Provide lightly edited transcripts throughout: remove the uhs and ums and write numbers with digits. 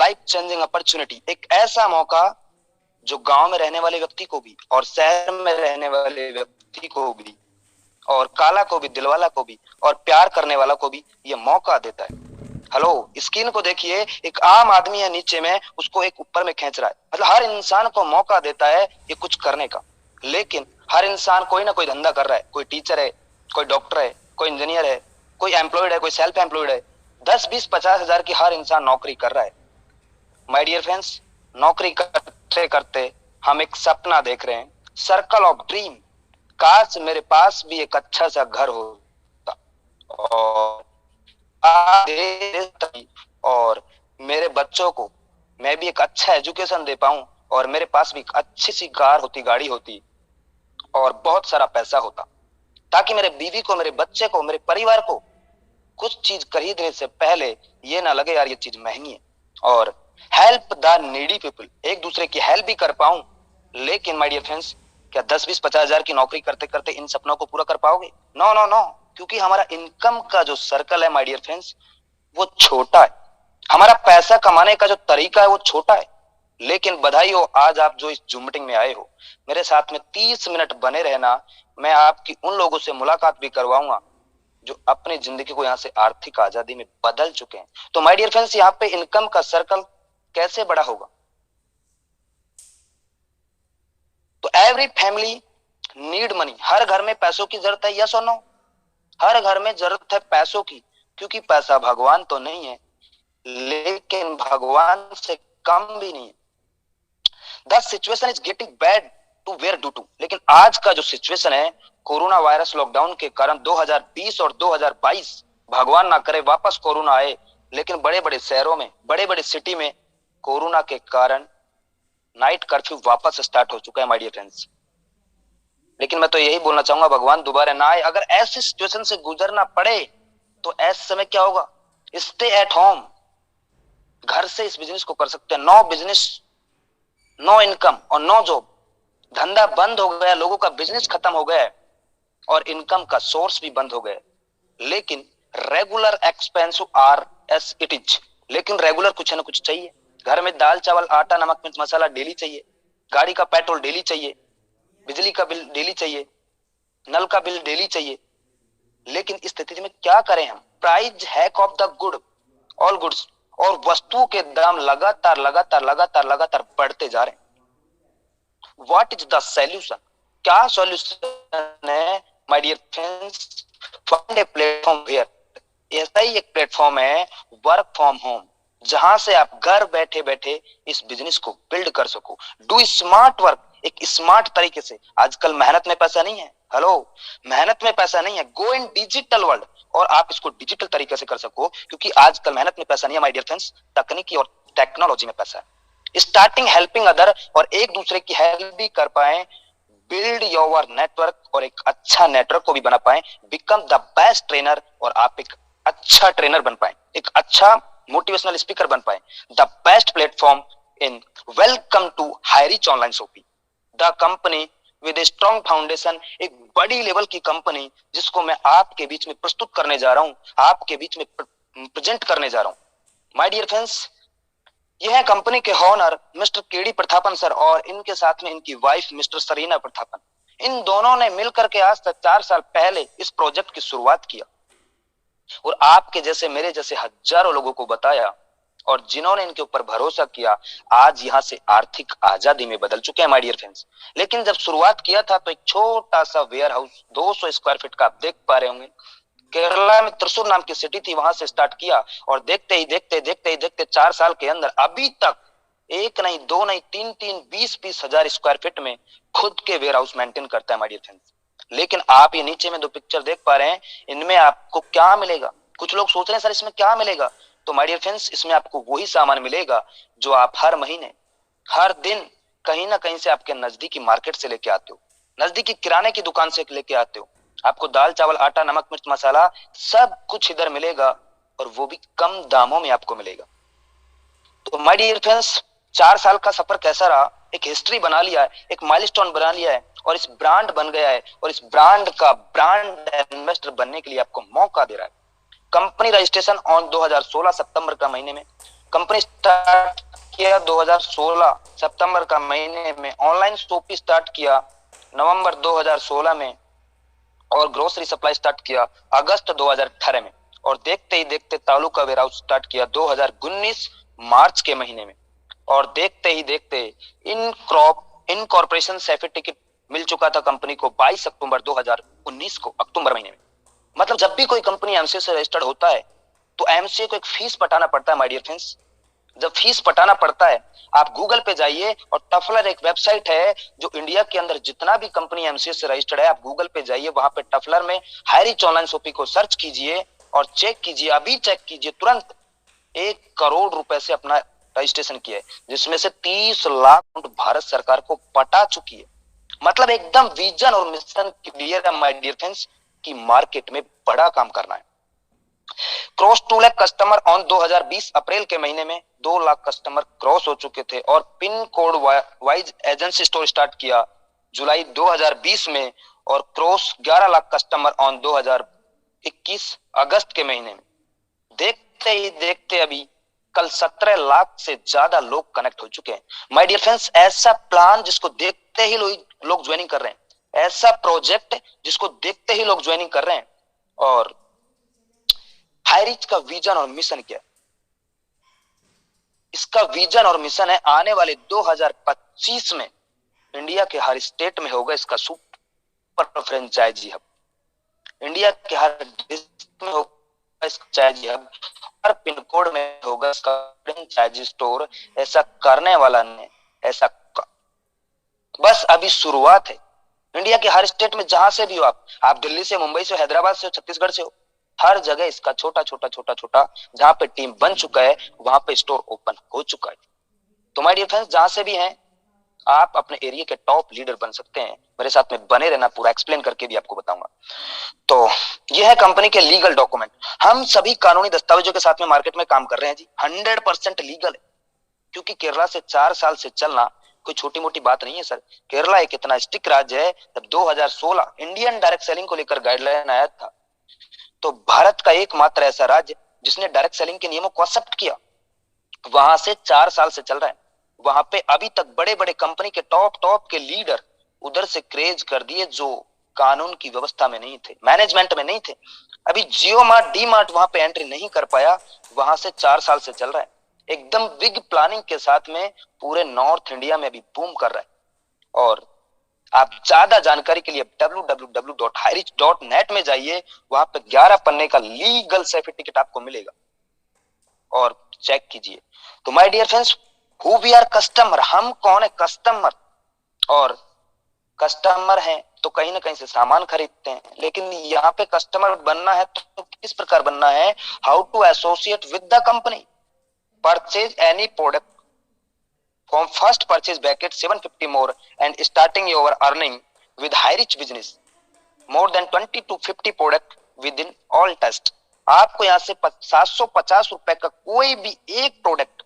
Life changing opportunity, एक ऐसा मौका जो गांव में रहने वाले व्यक्ति को भी और शहर में रहने वाले व्यक्ति को भी और काला को भी, दिलवाला को भी और प्यार करने वाला को भी ये मौका देता है। हेलो, स्क्रीन को देखिए, एक आम आदमी है नीचे में, उसको एक ऊपर में खींच रहा है। मतलब हर इंसान को मौका देता है ये कुछ करने का, लेकिन हर इंसान कोई ना कोई धंधा कर रहा है। कोई टीचर है, कोई डॉक्टर है, कोई इंजीनियर है, कोई एम्प्लॉयड है, कोई सेल्फ एम्प्लॉयड है। 10, 20, 50 हजार की हर इंसान नौकरी कर रहा है। माय डियर फ्रेंड्स, नौकरी करते करते हम एक सपना देख रहे हैं, सर्कल ऑफ ड्रीम। काश मेरे पास भी एक अच्छा सा घर होता और और मेरे बच्चों को मैं भी एक अच्छा एजुकेशन दे पाऊं, और मेरे पास भी एक अच्छी सी कार होती, गाड़ी होती और बहुत सारा पैसा होता, ताकि मेरे बीवी को, मेरे बच्चे को, मेरे परिवार को कुछ चीज खरीदने से पहले ये ना लगे यार ये चीज महंगी है। और हेल्प द नीडी पीपल, एक दूसरे की हेल्प भी कर पाऊं। लेकिन माय डियर फ्रेंड्स, क्या 10, 20, 50 हजार की नौकरी करते करते इन सपनों को पूरा कर पाओगे? नो नो नो, क्योंकि हमारा इनकम का जो सर्कल है माय डियर फ्रेंड्स, वो छोटा है। हमारा पैसा कमाने का जो तरीका है वो छोटा है। लेकिन बधाई हो, आज आप जो इस जूम मीटिंग में आए हो, मेरे साथ में 30 मिनट बने रहना। मैं आपकी उन लोगों से मुलाकात भी करवाऊंगा जो अपनी जिंदगी को यहाँ से आर्थिक आजादी में बदल चुके हैं। तो माय डियर फ्रेंड्स, यहाँ पे इनकम का सर्कल कैसे बड़ा होगा? तो एवरी फैमिली नीड मनी, हर घर में पैसों की जरूरत है, यस और नो? हर घर में जरूरत है पैसों की, क्योंकि पैसा भगवान तो नहीं है, लेकिन भगवान से कम भी नहीं है। The situation is getting bad to where do to, लेकिन आज का जो सिचुएशन है, कोरोना वायरस लॉकडाउन के कारण 2020 और 2022, भगवान ना करे वापस कोरोना आए, लेकिन बड़े बड़े शहरों में, बड़े बड़े सिटी में कोरोना के कारण नाइट कर्फ्यू वापस स्टार्ट हो चुका है माय डियर फ्रेंड्स। लेकिन मैं तो यही बोलना चाहूंगा, भगवान दोबारा ना आए। अगर ऐसी सिचुएशन से गुजरना पड़े तो ऐसे समय क्या होगा? स्टे एट होम, घर से इस बिजनेस को कर सकते हैं। नो बिजनेस, नो इनकम और नो जॉब, धंधा बंद हो गया, लोगों का बिजनेस खत्म हो गया है और इनकम का सोर्स भी बंद हो गया। लेकिन regular expense R S it is, लेकिन रेगुलर कुछ ना कुछ चाहिए। घर में दाल चावल आटा नमक मिर्च मसाला डेली चाहिए, गाड़ी का पेट्रोल डेली चाहिए, बिजली का बिल डेली चाहिए, नल का बिल डेली चाहिए। लेकिन इस स्थिति में क्या करें हम? Price hack of the good, all goods, और वस्तुओं के दाम लगातार लगातार लगातार लगातार बढ़ते जा रहे हैं। What is the solution? क्या सॉल्यूशन है my dear friends? Find a platform here, ऐसा ही एक प्लेटफॉर्म है वर्क फ्रॉम होम, जहां से आप घर बैठे बैठे इस बिजनेस को बिल्ड कर सको। डू स्मार्ट वर्क, एक स्मार्ट तरीके से। आजकल मेहनत में पैसा नहीं है, हेलो, मेहनत में पैसा नहीं है। गो इन डिजिटल वर्ल्ड और आप इसको डिजिटल तरीके से कर सको, क्योंकि आजकल मेहनत में पैसा नहीं है माय डियर फ्रेंड्स, तकनीकी और टेक्नोलॉजी में पैसा है। स्टार्टिंग हेल्पिंग अदर, और एक दूसरे की हेल्प भी कर पाए। बिल्ड योर नेटवर्क, और एक अच्छा नेटवर्क को भी बना पाए। बिकम द बेस्ट ट्रेनर, और आप एक अच्छा ट्रेनर बन पाए, एक अच्छा मोटिवेशनल स्पीकर बन पाए। The best platform in welcome to Hirich online shopping, the company with a strong foundation, एक बड़ी लेवल की कंपनी जिसको मैं आपके बीच में प्रस्तुत करने जा रहा हूं, आपके बीच में प्रेजेंट करने जा रहा हूं। माय डियर फ्रेंड्स, यह है कंपनी के owner mister KD Prathapan sir, और इनके साथ में इनकी वाइफ मिस्टर सरीना प्रतापन। इन दोनों ने मिलकर के आज तक 4 साल पहले इस प्रोजेक्ट की शुरुआत किया, और आपके जैसे, मेरे जैसे हजारों लोगों को बताया, और जिन्होंने इनके ऊपर भरोसा किया, आज यहां से आर्थिक आजादी में बदल चुके हैं माय डियर फ्रेंड्स। लेकिन जब शुरुआत किया था तो एक छोटा सा वेयर हाउस 200 स्क्वायर फीट का, आप देख पा रहे होंगे, केरला में त्रिशूर नाम की सिटी थी, वहां से स्टार्ट किया। और देखते ही देखते देखते ही देखते 4 साल के अंदर अभी तक एक नहीं, दो नहीं, तीन तीन, 20-20 हजार स्क्वायर फीट में खुद के वेयर हाउस मेंटेन करता है माय डियर फ्रेंड्स। लेकिन आप ये नीचे में 2 पिक्चर देख पा रहे हैं, इनमें आपको क्या मिलेगा? कुछ लोग सोच रहे हैं सर इसमें क्या मिलेगा? तो माय डियर फ्रेंड्स, इसमें आपको वही सामान मिलेगा जो आप हर महीने, हर दिन कहीं ना कहीं से आपके नजदीकी मार्केट से लेके आते हो, नजदीकी किराने की दुकान से लेके आते हो। आपको दाल चावल आटा नमक मिर्च मसाला सब कुछ इधर मिलेगा, और वो भी कम दामों में आपको मिलेगा। तो माय डियर फ्रेंड्स, 4 साल का सफर कैसा रहा? एक हिस्ट्री बना लिया है, एक माइलस्टोन बना लिया है, और इस ब्रांड बन गया है, और इस ब्रांड का ब्रांड इन्वेस्टर बनने के लिए आपको मौका दे रहा है। कंपनी रजिस्ट्रेशन ऑन 2016 सितंबर का महीने में, कंपनी स्टार्ट किया 2016 सितंबर का महीने में, ऑनलाइन शॉपिंग स्टार्ट किया नवंबर 2016 में, और ग्रोसरी सप्लाई स्टार्ट किया अगस्त 2018 में, और देखते ही देखते तालुका वेयर हाउस स्टार्ट किया 2019 मार्च के महीने में, और देखते ही देखते इन कॉर्पोरेशन सर्टिफिकेट मिल चुका था कंपनी को 22 अक्टूबर 2019 को, अक्टूबर महीने में। मतलब जब भी कोई कंपनी एमसीए से रजिस्टर्ड होता है तो एमसीए को एक फीस पटाना पड़ता है माय डियर फ्रेंड्स। जब फीस पटाना पड़ता है, आप गूगल पे जाइए, और टफलर एक वेबसाइट है जो इंडिया के अंदर जितना भी कंपनी एमसीए से रजिस्टर्ड है, आप गूगल पे जाइए, वहां पे टफलर में हाईरिच ऑनलाइन शॉपिंग को सर्च कीजिए और चेक कीजिए, अभी चेक कीजिए तुरंत 1 करोड़ रुपए से अपना रजिस्ट्रेशन किया है, जिसमें से 30 लाख भारत सरकार को पटा चुकी है। मतलब एकदम विजन और मिशन क्लियर है माय डियर फ्रेंड्स कि मार्केट में बड़ा काम करना है। क्रॉस 2 लाख कस्टमर ऑन 2020 अप्रैल के महीने में 2 लाख कस्टमर क्रॉस हो चुके थे, और pin code wise agency store start किया जुलाई 2020 में, और क्रॉस 11 लाख कस्टमर ऑन 2021 अगस्त के महीने में। देखते ही देखते अभी कल 17 लाख से ज्यादा लोग कनेक्ट हो चुके हैं माय डियर फ्रेंड्स। ऐसा प्लान जिसको देखते ही लोग ज्वाइनिंग कर रहे हैं, ऐसा प्रोजेक्ट जिसको देखते ही लोग ज्वाइनिंग कर रहे हैं। और हाईरिच का विजन और मिशन क्या है? इसका विजन और मिशन है आने वाले 2025 में इंडिया के हर स्टेट में होगा इसका सुपर फ्रेंचाइजी हब, इंडिया के हर डिस्ट्रिक्ट में होगा इसका फ्रेंचाइजी हब, हर पिन कोड में होगा इसका फ्रेंचाइजी स्टोर। ऐसा करने वाला ने ऐसा बस अभी शुरुआत है। इंडिया के हर स्टेट में जहां से भी हो, आप दिल्ली से, मुंबई से, हैदराबाद से, छत्तीसगढ़ से हो, हर जगह इसका छोटा छोटा छोटा छोटा जहां पे टीम बन चुका है वहां पे स्टोर ओपन हो चुका है। तो माय डियर फ्रेंड्स, जहां से भी हैं आप अपने एरिया के टॉप लीडर बन सकते हैं। मेरे साथ में बने रहना, पूरा एक्सप्लेन करके भी आपको बताऊंगा। तो यह है कंपनी के लीगल डॉक्यूमेंट। हम सभी कानूनी दस्तावेजों के साथ में मार्केट में काम कर रहे हैं जी, 100% लीगल है, क्योंकि केरला से 4 साल से चलना कोई छोटी मोटी बात नहीं है सर। केरला एक इतना स्टिक राज्य है, जब 2016 इंडियन डायरेक्ट सेलिंग को लेकर गाइडलाइन आया था, तो भारत का एकमात्र ऐसा राज्य जिसने डायरेक्ट सेलिंग के नियमों को एक्सेप्ट किया, वहां से 4 साल से चल रहा है। वहां पे अभी तक बड़े बड़े कंपनी के टॉप के लीडर उधर से क्रेज कर दिए जो कानून की व्यवस्था में नहीं थे, मैनेजमेंट में नहीं थे। अभी जियो मार्ट, डी मार्ट वहां पे एंट्री नहीं कर पाया, वहां से 4 साल से चल रहा है, एकदम बिग प्लानिंग के साथ में पूरे नॉर्थ इंडिया में भी बूम कर रहा है। और आप ज्यादा जानकारी के लिए www.hirich.net में जाइए, वहां पे 11 पन्ने का लीगल सर्टिफिकेट आपको मिलेगा और चेक कीजिए। तो my dear friends, who we are customer, हम कौन है कस्टमर। और कस्टमर हैं तो कहीं ना कहीं से सामान खरीदते हैं, लेकिन यहाँ पे कस्टमर बनना है तो किस प्रकार बनना है? How to associate with the company, purchase any product from first purchase bracket 750 more and starting your earning with high rich business more than 20 to 50 product within all test। आपको यहाँ से 750 रुपए का कोई भी एक प्रोडक्ट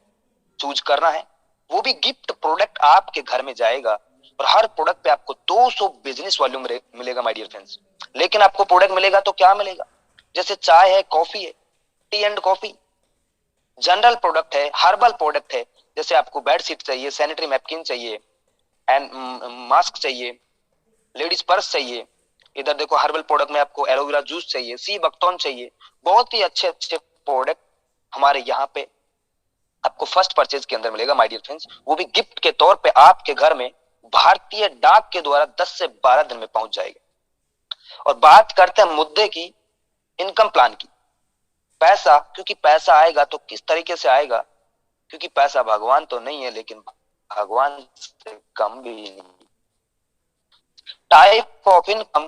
चूज करना है, वो भी गिफ्ट प्रोडक्ट आपके घर में जाएगा, और हर प्रोडक्ट पे आपको 200 बिजनेस वॉल्यूम मिलेगा माय डियर फ्रेंड्स। लेकिन आपको प्रोडक्ट मिलेगा तो क्या मिलेगा? जैसे चाय है, कॉफी है, T and coffee, general product है, हर्बल प्रोडक्ट है, जैसे आपको बेडशीट चाहिए, सैनिटरी नैपकिन चाहिए, एंड मास्क चाहिए, लेडीज पर्स चाहिए, इधर देखो हर्बल प्रोडक्ट में आपको एलोवेरा जूस चाहिए, सी बकथॉर्न चाहिए, बहुत ही अच्छे अच्छे प्रोडक्ट हमारे यहाँ पे आपको फर्स्ट परचेज के अंदर मिलेगा माय डियर फ्रेंड्स, वो भी गिफ्ट के तौर पे आपके घर में भारतीय डाक के द्वारा 10 से 12 दिन में पहुंच जाएगा। और बात करते हैं मुद्दे की, इनकम प्लान की। पैसा, क्योंकि पैसा आएगा तो किस तरीके से आएगा, क्योंकि पैसा भगवान तो नहीं है, लेकिन भगवान से कम भी नहीं। टाइप ऑफ इनकम,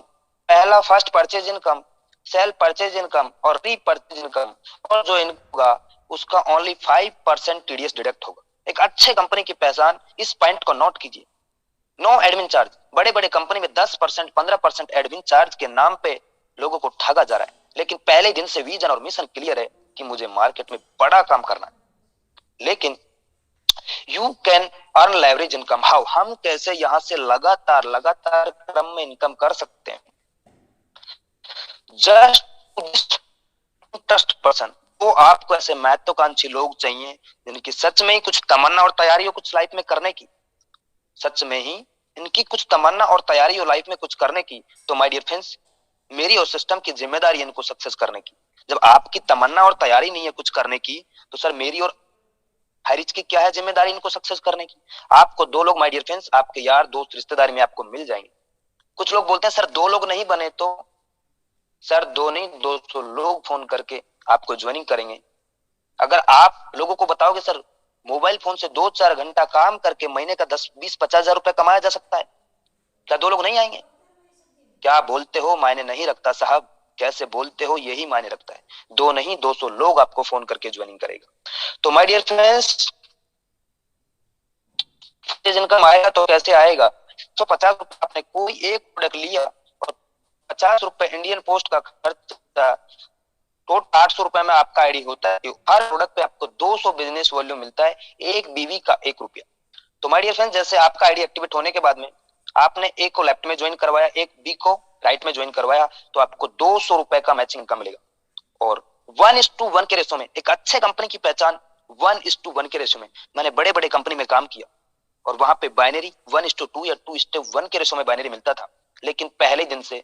पहला first purchase income, cell purchase income और रीपरचेज इनकम, और जो इनकम होगा उसका ओनली 5% टीडीएस डिडक्ट होगा। एक अच्छे कंपनी की पहचान, इस पॉइंट को नोट कीजिए, नो एडमिन चार्ज। बड़े बड़े कंपनी में 10% 15% एडमिन चार्ज के नाम पे लोगों को ठगा जा रहा है, लेकिन पहले दिन से विजन और मिशन क्लियर है कि मुझे मार्केट में बड़ा काम करना है। लेकिन you can earn leverage income how, हम कैसे यहां से लगातार लगातार क्रम में इनकम कर सकते हैं? जस्ट ट्रस्ट पर्सन, तो आपको ऐसे महत्वाकांक्षी लोग चाहिए जिनकी सच में ही कुछ तमन्ना और तैयारी हो कुछ लाइफ में करने की, सच में ही इनकी कुछ तमन्ना और तैयारी हो लाइफ में कुछ करने की। तो माय डियर फ्रेंड्स, मेरी और सिस्टम की जिम्मेदारी है इनको सक्सेस करने की। जब आपकी तमन्ना और तैयारी नहीं है कुछ करने की, तो सर मेरी और हारिज की क्या है जिम्मेदारी इनको सक्सेस करने की। आपको दो लोग माय डियर फ्रेंड्स, आपके यार दोस्त रिश्तेदारी में आपको मिल जाएंगे। कुछ लोग बोलते हैं सर दो लोग नहीं बने, तो सर दो नहीं 200 लोग फोन करके आपको ज्वाइनिंग करेंगे। अगर आप लोगों को बताओगे सर मोबाइल फोन से 2-4 घंटा काम करके महीने का 10-20-50 हजार रुपए कमाया जा सकता है, क्या दो लोग नहीं आएंगे? क्या बोलते हो मायने नहीं रखता साहब, कैसे बोलते हो यही मायने रखता है। दो नहीं 200 लोग आपको फोन करके ज्वाइनिंग करेगा। तो माय डियर फ्रेंड्स, इनकम आएगा तो कैसे आएगा? तो 50 रुपए आपने कोई एक प्रोडक्ट लिया और 50 रुपए इंडियन पोस्ट का खर्चा, टोटल 800 रुपए में आपका आईडी होता है। हर प्रोडक्ट पे आपको 200 बिजनेस वॉल्यूम मिलता है, एक बीवी का 1 रुपया। तो माय डियर फ्रेंड्स, जैसे आपका आईडी एक्टिवेट होने के बाद में आपने एक को लेफ्ट में ज्वाइन करवाया, एक बी को राइट में ज्वाइन करवाया, तो आपको 200 रुपए का मैचिंग इनकम मिलेगा। और 1:1 के रेशो में, एक अच्छे कंपनी की पहचान 1:1 के रेशो में। मैंने बड़े बड़े कंपनी में काम किया और वहां पे बाइनरी 1:2 या 2:1 के रेशो में बाइनरी मिलता था, लेकिन पहले दिन से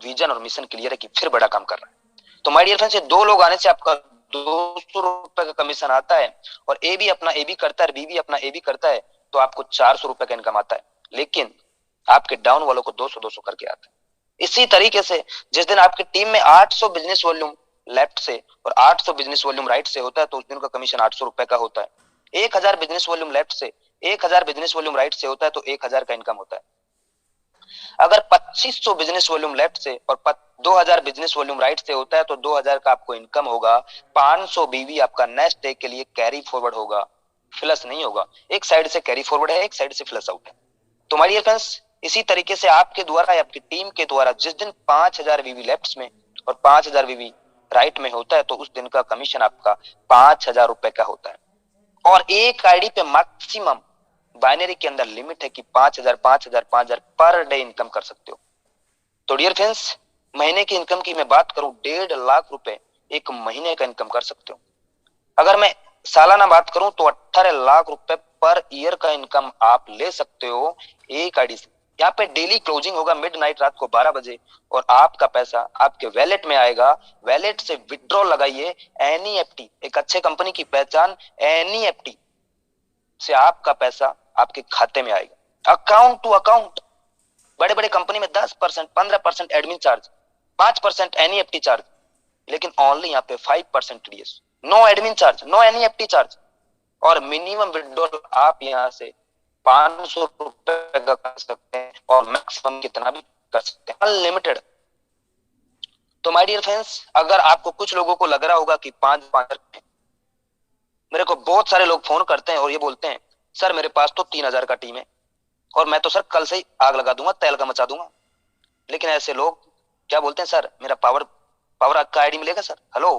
विजन और मिशन क्लियर है कि फिर बड़ा काम कर रहा है। तो माय डियर फ्रेंड्स, ये दो लोग आने से आपका 200 रुपए का कमीशन आता है, और ए भी अपना ए भी करता है, बी भी अपना ए भी करता है, तो आपको 400 रुपए का इनकम आता है। लेकिन आपके डाउन वालों को 200-200 करके आता है। इसी तरीके से जिस दिन आपकी टीम में 800 बिजनेस वॉल्यूम लेफ्ट से और 800 बिजनेस वॉल्यूम राइट से होता है, तो उस दिन का कमीशन 800 रुपए का होता है। 1000 बिजनेस वॉल्यूम लेफ्ट से, 1000 बिजनेस वॉल्यूम राइट से होता है, तो 1000 का इनकम होता है। अगर 2500 बिजनेस वॉल्यूम लेफ्ट से और 2000 बिजनेस वॉल्यूम राइट से होता है, तो 2000 का आपको इनकम होगा। 500 बीवी आपका नेक्स्ट डे के लिए कैरी फॉरवर्ड होगा, फ्लश नहीं होगा। एक साइड से कैरी फॉरवर्ड है, एक साइड से फ्लश आउट है। तो हमारी फ्रेंड्स, इसी तरीके से आपके द्वारा या आपकी टीम के द्वारा जिस दिन 5000 बीवी लेफ्ट में और 5000 बीवी राइट में होता है, तो उस दिन का कमीशन आपका 5000 रुपए का होता है। और एक आईडी पे मैक्सिमम बाइनरी के अंदर लिमिट है कि 5000 5000 5000 पर डे इनकम कर सकते हो। तो डियर फ्रेंड्स, महीने की इनकम की मैं बात करूं, 1.5 लाख रुपए एक महीने का इनकम कर सकते हो। अगर मैं सालाना बात करूं तो 18 लाख रुपए पर ईयर का इनकम आप ले सकते हो एक आईडी से। यहाँ पे डेली क्लोजिंग होगा मिडनाइट, रात को 12 बजे, और आपका पैसा आपके वैलेट में आएगा। वैलेट से विड्रॉ लगाइए, एनईएफटी, एक अच्छे कंपनी की पहचान, एनईएफटी से आपका पैसा आपके खाते में आएगा, अकाउंट टू अकाउंट। बड़े बड़े कंपनी में 10%, 15% एडमिन चार्ज, 5% एनईएफटी चार्ज, लेकिन ओनली यहाँ पे 5% TDS, no admin charge, no NEFT charge. और मिनिमम विड्रॉल आप यहाँ से 500 रुपए का कर सकते हैं, और मैक्सिमम कितना भी कर सकते हैं, अनलिमिटेड। तो माय डियर फ्रेंड्स, अगर आपको कुछ लोगों को लग रहा होगा कि 5 मेरे को बहुत सारे लोग फोन करते हैं और ये बोलते हैं सर मेरे पास तो 3000 का टीम है और मैं तो सर कल से ही आग लगा दूंगा, तहलका मचा दूंगा। लेकिन ऐसे लोग क्या बोलते हैं, सर मेरा पावर पावर का आईडी मिलेगा सर, हेलो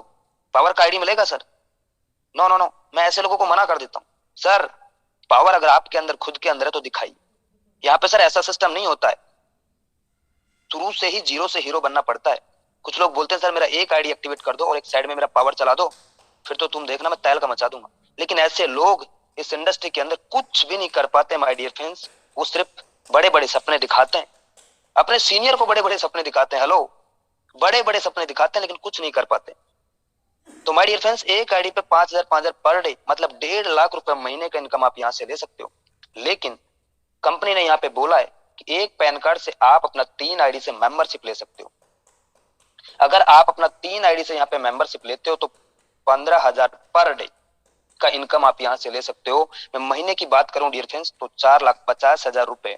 पावर का आईडी मिलेगा सर। नो नो नो, मैं ऐसे लोगों को मना कर देता हूँ, सर पावर अगर आपके अंदर खुद के अंदर है तो दिखाइए। यहाँ पे सर ऐसा सिस्टम नहीं होता है, शुरू से ही जीरो से हीरो बनना पड़ता है। कुछ लोग बोलते हैं सर मेरा एक आईडी एक्टिवेट कर दो और एक साइड में मेरा पावर चला दो, फिर तो तुम देखना मैं तहलका मचा दूंगा। लेकिन ऐसे लोग इस इंडस्ट्री के अंदर कुछ भी नहीं कर पाते माय डियर फ्रेंड्स। वो सिर्फ बड़े बड़े सपने दिखाते हैं, अपने सीनियर को बड़े बड़े सपने दिखाते हैं, हेलो बड़े बड़े सपने दिखाते हैं, लेकिन कुछ नहीं कर पाते। तो माय डियर फ्रेंड्स, एक आईडी पे 5000 पर डे मतलब 1.5 लाख रुपए महीने का इनकम आप यहाँ से ले सकते हो। लेकिन कंपनी ने यहाँ पे बोला है कि एक पैन कार्ड से आप अपना 3 आईडी से मेंबरशिप ले सकते हो। अगर आप अपना 3 आईडी से यहाँ पे मेंबरशिप लेते हो तो 15,000 पर डे का इनकम आप यहाँ से ले सकते हो। मैं महीने की बात करूं डियर फ्रेंड्स तो 4,50,000 रुपए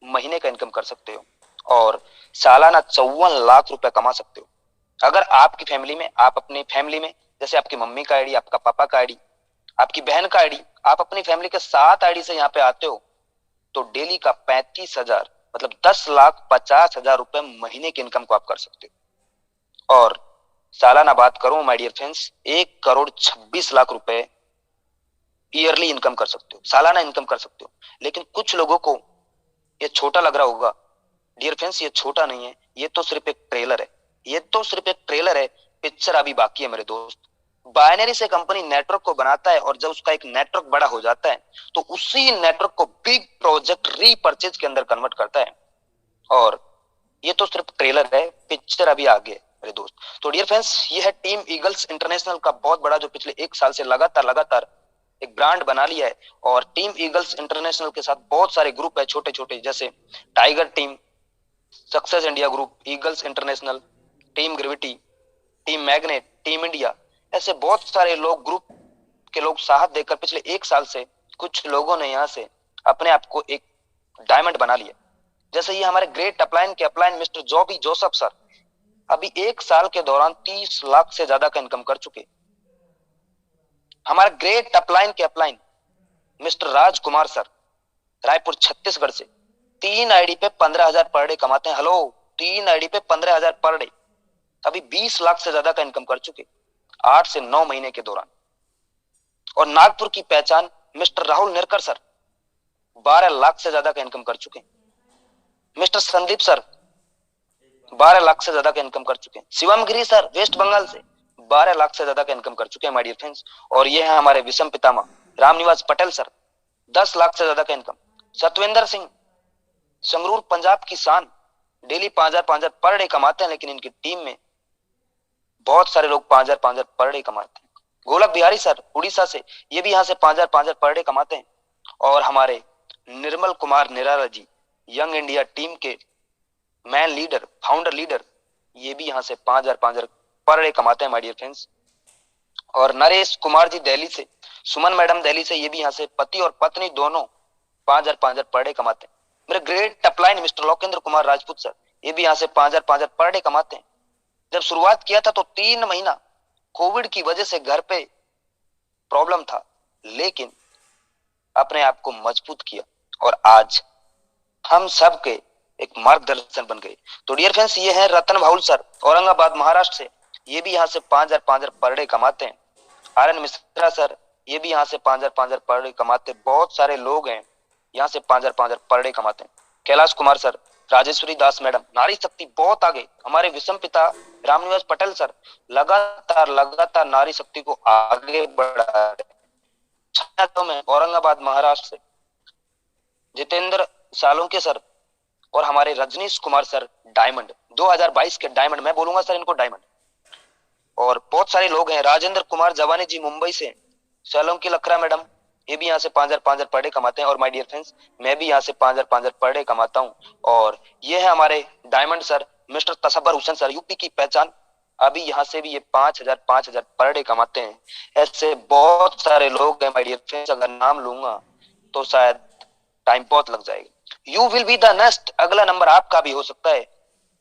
महीने का इनकम कर सकते हो, और सालाना 54 लाख रुपए कमा सकते हो। अगर आपकी फैमिली में, आप अपनी फैमिली में, जैसे आपकी मम्मी का आईडी, आपका पापा का आईडी, आपकी बहन का आईडी, आप अपनी फैमिली के 7 आईडी से यहाँ पे आते हो, तो डेली का 35,000 मतलब 10,50,000 रुपए महीने की इनकम को आप कर सकते हो। और सालाना बात करूं माय डियर फ्रेंड्स, 1,26,00,000 रुपए ईयरली इनकम कर सकते हो, सालाना इनकम कर सकते हो। लेकिन कुछ लोगों को ये छोटा लग रहा होगा, डियर फ्रेंड्स ये छोटा नहीं है, ये तो सिर्फ एक ट्रेलर है, ये तो सिर्फ एक ट्रेलर है। पिक्चर अभी बाकी है मेरे दोस्त। बाइनरी से कंपनी नेटवर्क को बनाता है और जब उसका एक नेटवर्क बड़ा हो जाता है तो उसी नेटवर्क को बिग प्रोजेक्ट रीपर्चेज के अंदर कन्वर्ट करता है। और ये तो सिर्फ ट्रेलर है, पिक्चर अभी आगे है मेरे दोस्त। तो डियर फ्रेंड्स, ये है टीम ईगल्स इंटरनेशनल का बहुत बड़ा, जो पिछले एक साल से लगातार लगातार एक ब्रांड बना लिया है। और टीम ईगल्स इंटरनेशनल के साथ बहुत सारे ग्रुप है छोटे छोटे, जैसे tiger team, success India group, eagles international, team gravity, team magnet, team India. ऐसे बहुत सारे लोग, ग्रुप के लोग साथ देकर पिछले एक साल से कुछ लोगों ने यहाँ से अपने आप को एक डायमंड बना लिया। जैसे ये हमारे ग्रेट अपलाइन के अपलाइन मिस्टर जॉबी जोसेफ सर अभी एक साल के दौरान 30 लाख से ज्यादा का इनकम कर चुके। हमारे ग्रेट अपलाइन के अपलाइन मिस्टर राजकुमार सर रायपुर छत्तीसगढ़ से 3 आईडी पे 15,000 पर डे कमाते हैं। हेलो, 3 आईडी पे 15,000 पर डे, अभी 20 लाख से ज्यादा का इनकम कर चुके 8 से 9 महीने के दौरान। और नागपुर की पहचान मिस्टर राहुल निरकर सर 12 लाख से ज्यादा का इनकम कर चुके। मिस्टर संदीप सर 12 लाख से ज्यादा का इनकम कर चुके हैं। शिवम गिरी सर वेस्ट बंगाल से 12 लाख से ज्यादा का इनकम कर चुके हैं माय डियर फ्रेंड्स। और ये है हमारे विषम पितामह रामनिवास पटेल सर 10 लाख से ज्यादा का इनकम। सतविंदर सिंह संगरूर पंजाब की शान डेली 5,000 पर डे कमाते हैं, लेकिन इनकी टीम में बहुत सारे लोग 5,000 पर डे कमाते हैं। गोलक बिहारी सर उड़ीसा से, ये भी यहाँ से 5,000 पर डे कमाते हैं। और हमारे Nirmal Kumar Nirala ji young India team के मैन लीडर, फाउंडर लीडर, ये भी यहाँ से 5,000 पर डे कमाते हैं माय डियर फ्रेंड्स। और नरेश कुमार जी दिल्ली से, सुमन मैडम दिल्ली से, ये भी यहाँ से पति और पत्नी दोनों 5,000 पर डे कमाते हैं। मेरे great upline mister Lokendra Kumar Rajput sir, ये भी यहाँ से 5,000 पर डे कमाते हैं। जब शुरुआत किया था तो 3 महीना कोविड की वजह से घर पे प्रॉब्लम था, लेकिन अपने आप को मजबूत किया और आज हम सब के एक मार्गदर्शन बन गए। तो डियर फ्रेंड्स, ये है रतन भाउल सर औरंगाबाद महाराष्ट्र से, ये भी यहाँ से 5,000 पर डे कमाते हैं। आर.एन. मिश्रा सर, ये भी यहाँ से 5,000 पर डे कमाते हैं। बहुत सारे लोग हैं यहाँ से 5,000 पर डे कमाते हैं। कैलाश कुमार सर, राजेश्वरी दास मैडम, नारी शक्ति बहुत आगे। हमारे विषम पिता रामनिवास पटेल सर लगातार लगातार नारी शक्ति को आगे बढ़ा रहे हैं। औरंगाबाद महाराष्ट्र से जितेंद्र सालुंके सर और हमारे रजनीश कुमार सर डायमंड 2022 के डायमंड, मैं बोलूंगा सर इनको डायमंड। और बहुत सारे लोग हैं, राजेंद्र कुमार जवानी जी मुंबई से, सोलंकी लखरा मैडम, ये भी यहाँ से 5,000 पर डे कमाते हैं। और माय डियर फ्रेंड्स, मैं भी यहाँ से 5,000 पर डे कमाता हूँ। और ये है हमारे diamond sir mister Tasabbar Hussain sir, UP की पहचान, अभी यहाँ से भी ये 5,000 पर डे कमाते हैं। ऐसे बहुत सारे लोग हैं माय डियर फ्रेंड्स, अगर नाम लूंगा तो शायद टाइम बहुत लग जाएगा। You will be the next, अगला नंबर आपका भी हो सकता है।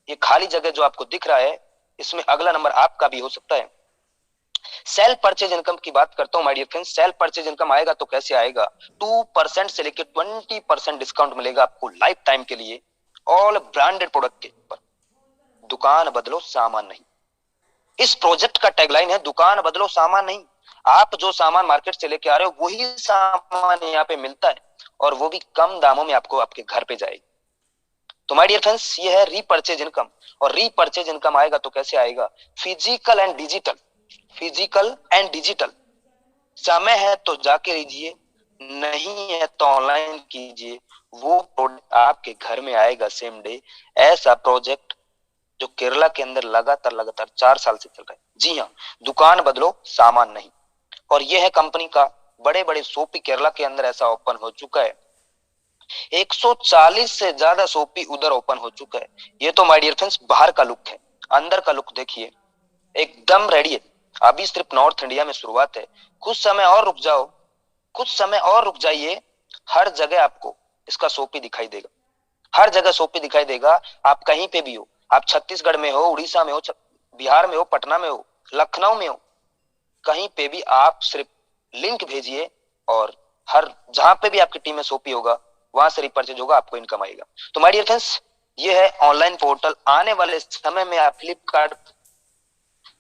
ये खाली जगह जो आपको दिख रहा है, इसमें अगला नंबर आपका भी हो सकता है। सेल्फ परचेज इनकम की बात करता हूं my dear friends. Self purchase income आएगा तो कैसे आएगा? 2% से लेकर 20% डिस्काउंट मिलेगा आपको लाइफ टाइम के लिए ऑल ब्रांडेड प्रोडक्ट के ऊपर। दुकान बदलो सामान नहीं, इस प्रोजेक्ट का टैगलाइन है दुकान बदलो सामान नहीं। आप जो सामान मार्केट से लेके आ रहे हो वही सामान यहाँ पे मिलता है, और वो भी कम दामों में आपको आपके घर पे जाएगी। तो माय डियर फ्रेंड्स, ये है रीपर्चेज इनकम। और रीपर्चेज इनकम आएगा तो कैसे आएगा? Physical and digital, physical and digital. समय है तो जाके लीजिए, नहीं है तो ऑनलाइन कीजिए, वो प्रोडक्ट आपके घर में आएगा सेम डे। ऐसा प्रोजेक्ट जो केरला के अंदर लगातार लगातार 4 साल से चल रहा है। जी हाँ, दुकान बदलो सामान नहीं। और यह है कंपनी का बड़े बड़े शॉपी केरला के अंदर ऐसा ओपन हो चुका है। 140 से ज्यादा शॉपी उधर ओपन हो चुका है। ये तो माय डियर फ्रेंड्स बाहर का लुक है, अंदर का लुक देखिए एकदम रेडी है। अभी सिर्फ नॉर्थ इंडिया में शुरुआत है, कुछ समय और रुक जाओ, कुछ समय और रुक जाइए, हर जगह आपको इसका शॉपी दिखाई देगा, हर जगह शॉपी दिखाई देगा। आप कहीं पे भी हो, आप छत्तीसगढ़ में हो, उड़ीसा में हो, बिहार में हो, पटना में हो, लखनऊ में हो, कहीं पे भी आप सिर्फ लिंक भेजिए और हर जहां पे भी आपकी टीम में शॉपी होगा वहां से रिपर्चेज होगा, आपको इनकम आएगा। तो माय डियर फ्रेंड्स, ये है ऑनलाइन पोर्टल। आने वाले समय में आप फ्लिपकार्ट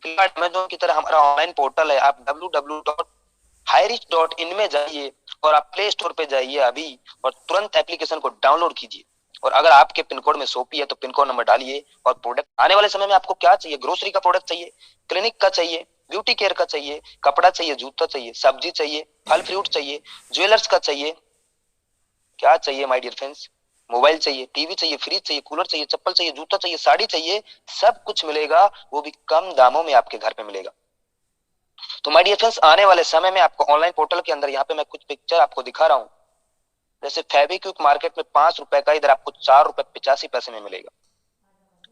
अमेज़न की तरह हमारा ऑनलाइन पोर्टल है। आप www.hirich.in में जाइए और आप प्ले स्टोर पे जाइए अभी और तुरंत एप्लीकेशन को डाउनलोड कीजिए। और अगर आपके पिन कोड में सोपी है तो पिन कोड नंबर डालिए। और प्रोडक्ट आने वाले समय में आपको क्या चाहिए, ग्रोसरी का प्रोडक्ट चाहिए, क्लिनिक का चाहिए, ब्यूटी केयर का चाहिए, कपड़ा चाहिए, जूता चाहिए, सब्जी चाहिए, फल फ्रूट चाहिए, ज्वेलर्स का चाहिए, क्या चाहिए माय डियर फ्रेंड्स, मोबाइल चाहिए, टीवी चाहिए, फ्रिज चाहिए, कूलर चाहिए, चप्पल चाहिए, जूता चाहिए, साड़ी चाहिए, सब कुछ मिलेगा, वो भी कम दामों में आपके घर पे मिलेगा। तो माय डियर फ्रेंड्स, आने वाले समय में आपको ऑनलाइन पोर्टल के अंदर यहाँ पे मैं कुछ पिक्चर आपको दिखा रहा हूँ। जैसे फेविक्विक मार्केट में 5 रुपए का, इधर आपको 4 रुपए 85 पैसे में मिलेगा।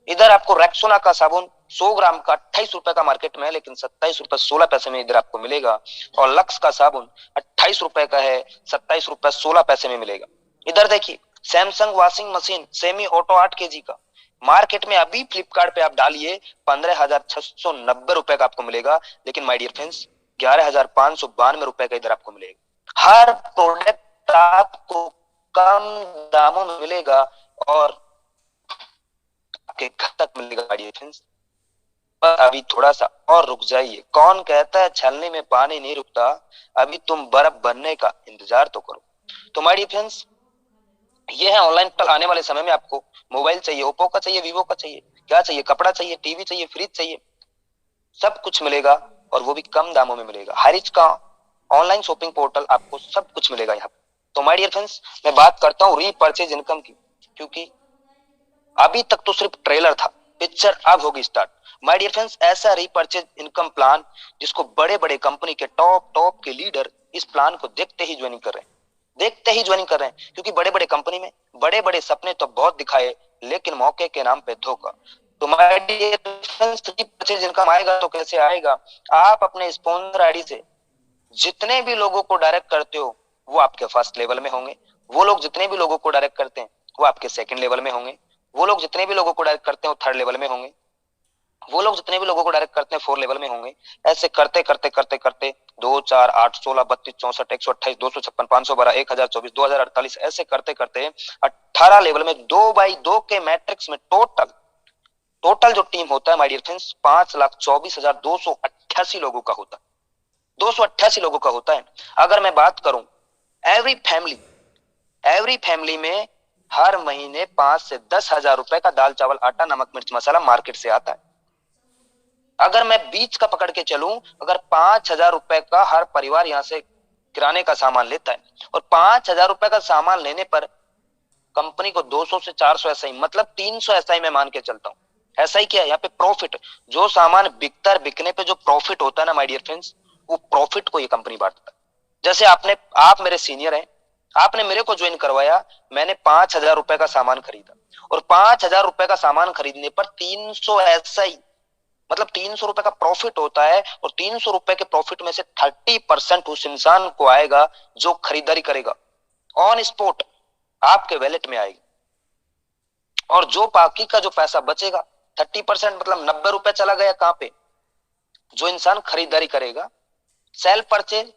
इधर आपको रेक्सोना का साबुन 100 ग्राम का 28 रुपए का मार्केट में है, लेकिन 27 रुपए 16 पैसे में इधर आपको मिलेगा। और लक्स का साबुन 28 रुपए का है, 27 रुपए 16 पैसे में मिलेगा। इधर देखिए Samsung washing machine semi auto 8 kg का मार्केट में अभी फ्लिपकार्ट पे आप डालिए 15,690 रुपए का आपको मिलेगा, लेकिन माय डियर फ्रेंड्स 11,592 रुपए का इधर आपको मिलेगा। हर प्रोडक्ट आपको कम दामों में मिलेगा और आपके घर तक मिलेगा माय डियर फ्रेंड्स। पर अभी थोड़ा सा और रुक जाइए, कौन कहता है छलनी में पानी नहीं रुकता, अभी तुम बर्फ बनने का इंतजार तो करो। तो माय डियर फ्रेंड्स, ये है ऑनलाइन पर आने वाले समय में आपको मोबाइल चाहिए, ओप्पो का चाहिए, वीवो का चाहिए, क्या चाहिए, कपड़ा चाहिए, टीवी चाहिए, फ्रिज चाहिए, सब कुछ मिलेगा और वो भी कम दामों में मिलेगा। हरिज का ऑनलाइन शॉपिंग पोर्टल आपको सब कुछ मिलेगा यहाँ पे। तो माय डियर फ्रेंड्स, मैं बात करता हूँ रीपर्चेज इनकम की, क्योंकि अभी तक तो सिर्फ ट्रेलर था, पिक्चर अब होगी स्टार्ट। माय डियर फ्रेंड्स, ऐसा रीपर्चेज इनकम प्लान जिसको बड़े बड़े कंपनी के टॉप टॉप के लीडर इस प्लान को देखते ही ज्वाइनिंग कर रहे हैं, देखते ही ज्वाइनिंग कर रहे हैं, क्योंकि बड़े बड़े कंपनी में बड़े बड़े सपने तो बहुत दिखाए, लेकिन मौके के नाम पे धोखा। तो my dear friends, repurchase income आएगा तो कैसे आएगा, आप अपने स्पॉन्सर आईडी से जितने भी लोगों को डायरेक्ट करते हो वो आपके फर्स्ट लेवल में होंगे, वो लोग जितने भी लोगों को डायरेक्ट करते हैं वो आपके सेकंड लेवल में होंगे, वो लोग जितने भी लोगों को डायरेक्ट करते हैं वो थर्ड लेवल में होंगे, वो लोग जितने भी लोगों को डायरेक्ट करते हैं फोर्थ लेवल में होंगे। ऐसे करते करते करते करते 2 4 8 16 32 64 61 512 1024 2048 ऐसे करते करते 18 लेवल में 2x2 के मैट्रिक्स में टोटल टोटल जो टीम होता है माय डियर फ्रेंड्स 5,24,288 लोगों का होता है, 288 लोगों का होता है। अगर मैं बात करूं एवरी फैमिली में हर महीने 5 से 10 हजार रुपए का दाल चावल आटा नमक मिर्च मसाला मार्केट से आता है। अगर मैं बीच का पकड़ के चलूं, अगर 5,000 रुपए का हर परिवार यहां से किराने का सामान लेता है और 5,000 रुपए का सामान लेने पर कंपनी को 200 से 400 एसआई मतलब 300 एसआई में मान के चलता हूं। एसआई क्या है यहाँ पे, प्रॉफिट। जो सामान बिकता है, बिकने पे जो प्रॉफिट होता है ना माय डियर फ्रेंड्स, वो प्रॉफिट को ये कंपनी बांटता है। जैसे आप मेरे सीनियर हैं, आपने मेरे को ज्वाइन करवाया, मैंने 5,000 रुपए का सामान खरीदा और 5,000 रुपए का सामान खरीदने पर 300 एसआई मतलब 300 रुपए का प्रॉफिट होता है, और 300 रुपए के प्रॉफिट में से 30% उस इंसान को आएगा जो खरीदारी करेगा, ऑन स्पॉट आपके वैलेट में आएगी। और जो बाकी का जो पैसा बचेगा 30% मतलब 90 रुपए चला गया कहां पे, जो इंसान खरीदारी करेगा। सेल्फ परचेज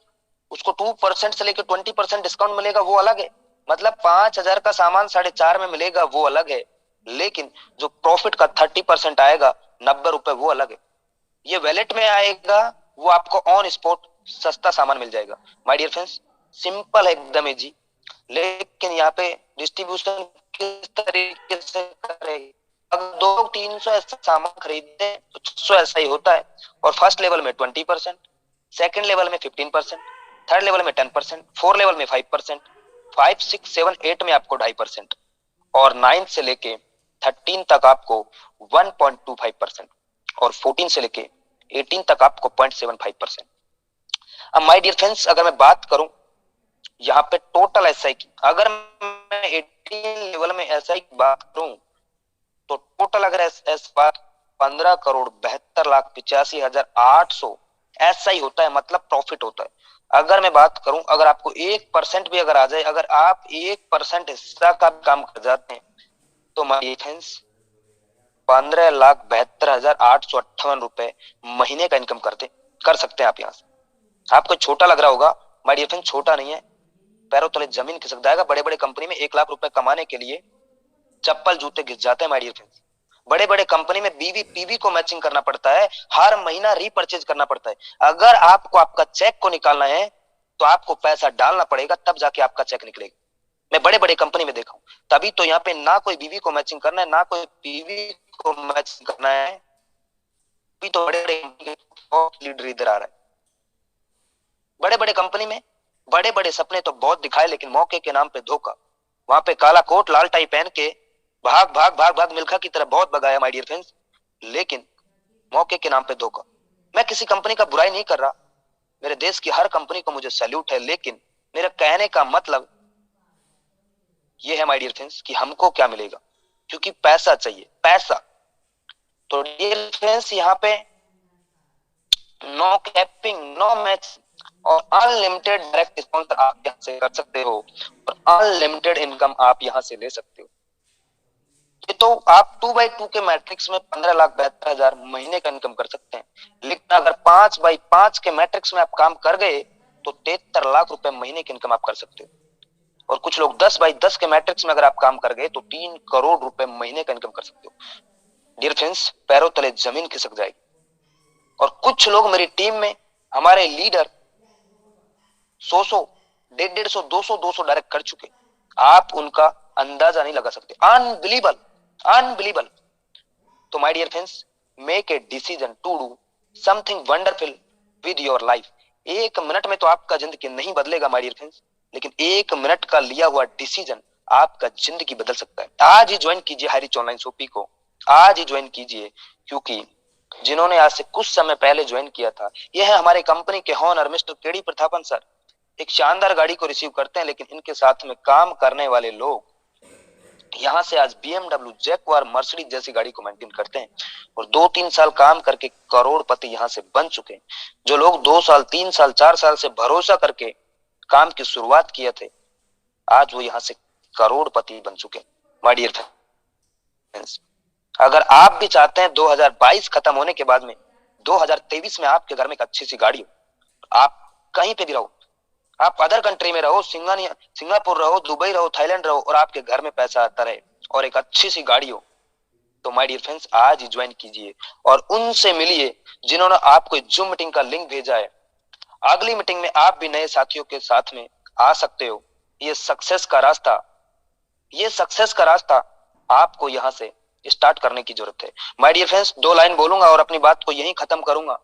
उसको 2% से लेकर 20% डिस्काउंट मिलेगा, वो अलग है, मतलब 5,000 का सामान 4.5 में मिलेगा, वो अलग है। लेकिन जो प्रॉफिट का 30% आएगा 90 रुपए, वो अलग है। ये वैलेट में आएगा, वो आपको ऑन स्पॉट सस्ता सामान मिल जाएगा। माय डियर फ्रेंड्स, सिंपल है एकदम इजी, लेकिन यहाँ पे डिस्ट्रीब्यूशन किस तरीके से करेगी। अगर 200-300 ऐसा सामान खरीदते हैं तो 600 ऐसा ही होता है, और फर्स्ट लेवल में 20%, सेकंड लेवल में 15%, थर्ड लेवल में 10%, फोर्थ लेवल में 5%, 5, 6, 7, 8 में आपको 2.5%, और 9 से लेके 13 तक आपको 1.25%, और 14 से लेके 18 तक आपको 0.75%। अब माय डियर फ्रेंड्स, अगर मैं बात करूं यहाँ पे टोटल एसआई की, अगर मैं 18 लेवल में एसआई की बात करूं तो टोटल अगर एस बात 15,72,85,800 एसआई होता है, मतलब प्रॉफिट होता है। अगर मैं बात करूं, अगर आपको 1% भी अगर आ जाए, अगर आप 1% हिस्सा का काम कर जाते हैं तो माय फ्रेंड्स 15,72,858 रुपए महीने का इनकम कर सकते हैं आप यहाँ से। आपको छोटा लग रहा होगा, माय डियर फ्रेंड छोटा नहीं है, पैरों तले जमीन खिसक जाएगा। बड़े बड़े कंपनी में 1 लाख रुपए कमाने के लिए चप्पल जूते घिस जाते हैं माय डियर फ्रेंड्स। बड़े बड़े कंपनी में बीवी पीवी को मैचिंग करना पड़ता है, हर महीना रीपर्चेज करना पड़ता है। अगर आपको आपका चेक को निकालना है तो आपको पैसा डालना पड़ेगा, तब जाके आपका चेक निकलेगा। मैं बड़े बड़े कंपनी में देखा हूं। तभी तो यहाँ पे ना कोई बीवी को मैचिंग करना है, ना कोई बीवी को मैचिंग करना है। अभी तो बड़े बड़े लीडर इधर आ रहा है। बड़े बड़े कंपनी में बड़े बड़े सपने तो बहुत दिखाए, लेकिन मौके के नाम पे धोखा। वहां पे काला कोट लाल टाई पहन के भाग भाग भाग भाग मिल्खा की तरह बहुत भगाया माय डियर फ्रेंड्स, लेकिन मौके के नाम पे धोखा। मैं किसी कंपनी का बुराई नहीं कर रहा, मेरे देश की हर कंपनी को मुझे सैल्यूट है, लेकिन मेरा कहने का मतलब ये है माय डियर फ्रेंड्स कि हमको क्या मिलेगा, क्योंकि पैसा चाहिए, पैसा। तो डियर फ्रेंड्स यहाँ पे नो कैपिंग, नो मैच और अनलिमिटेड डायरेक्ट स्पॉन्सर आप यहां से कर सकते हो और अनलिमिटेड इनकम आप यहां से ले सकते हो। ये तो आप 2x2 के मैट्रिक्स में 15,72,000 महीने का इनकम कर सकते हैं, लेकिन अगर 5x5 के मैट्रिक्स में आप काम कर गए तो 73 लाख रुपए महीने की इनकम आप कर सकते हो। और कुछ लोग 10x10 के मैट्रिक्स में अगर आप काम कर गए तो 3 करोड़ रुपए महीने का इनकम कर सकते हो। डियर फ्रेंड्स, पैरों तले जमीन खिसक जाएगी। और कुछ लोग मेरी टीम में, हमारे लीडर 100, 150, 200 डायरेक्ट कर चुके, आप उनका अंदाजा नहीं लगा सकते। Unbelievable, unbelievable. तो my dear friends, make a decision to do something wonderful with your life. 1 minute में तो आपका जिंदगी नहीं बदलेगा माय डियर फ्रेंड्स, लेकिन 1 मिनट का लिया हुआ डिसीजन आपका जिंदगी बदल सकता है। आज ही ज्वाइन कीजिए हाईरिच ऑनलाइन शॉपी को, आज ही ज्वाइन कीजिए, क्योंकि जिन्होंने आज से कुछ समय पहले ज्वाइन किया था, यह है हमारे कंपनी के honour mister KD Prathapan sir. एक शानदार गाड़ी को रिसीव करते हैं, लेकिन इनके साथ में काम करने वाले लोग यहां से आज BMW, जैगवार, मर्सिडीज जैसी गाड़ी को मेंटेन करते हैं और 2-3 साल काम करके करोड़पति यहां से बन चुके हैं। जो लोग 2 साल, 3 साल, 4 साल से भरोसा करके काम की शुरुआत किए थे, आज वो यहां से करोड़पति बन चुके हैं। माय डियर फ्रेंड्स, अगर आप भी चाहते हैं 2022 खत्म होने के बाद में 2023 में आपके घर में एक अच्छी सी गाड़ी हो, आप कहीं पे भी रहो, आप अदर कंट्री में रहो, सिंगापुर रहो, दुबई रहो, थाईलैंड रहो, और आपके घर में पैसा आता रहे और एक अच्छी सी गाड़ी हो, तो माय डियर फ्रेंड्स आज ही ज्वाइन कीजिए और उनसे मिलिए जिन्होंने आपको जूम मीटिंग का लिंक भेजा है। अगली मीटिंग में आप भी नए साथियों के साथ में आ सकते हो। ये सक्सेस का रास्ता, ये सक्सेस का रास्ता आपको यहां से स्टार्ट करने की जरूरत है। माय डियर फ्रेंड्स, 2 लाइन बोलूंगा और अपनी बात को यहीं खत्म करूंगा।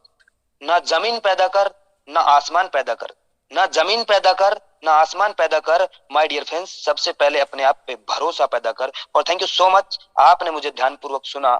ना जमीन पैदा कर, ना आसमान पैदा कर, ना जमीन पैदा कर, ना आसमान पैदा कर। माय डियर फ्रेंड्स, सबसे पहले अपने आप पे भरोसा पैदा कर। और थैंक यू सो मच, आपने मुझे ध्यानपूर्वक सुना।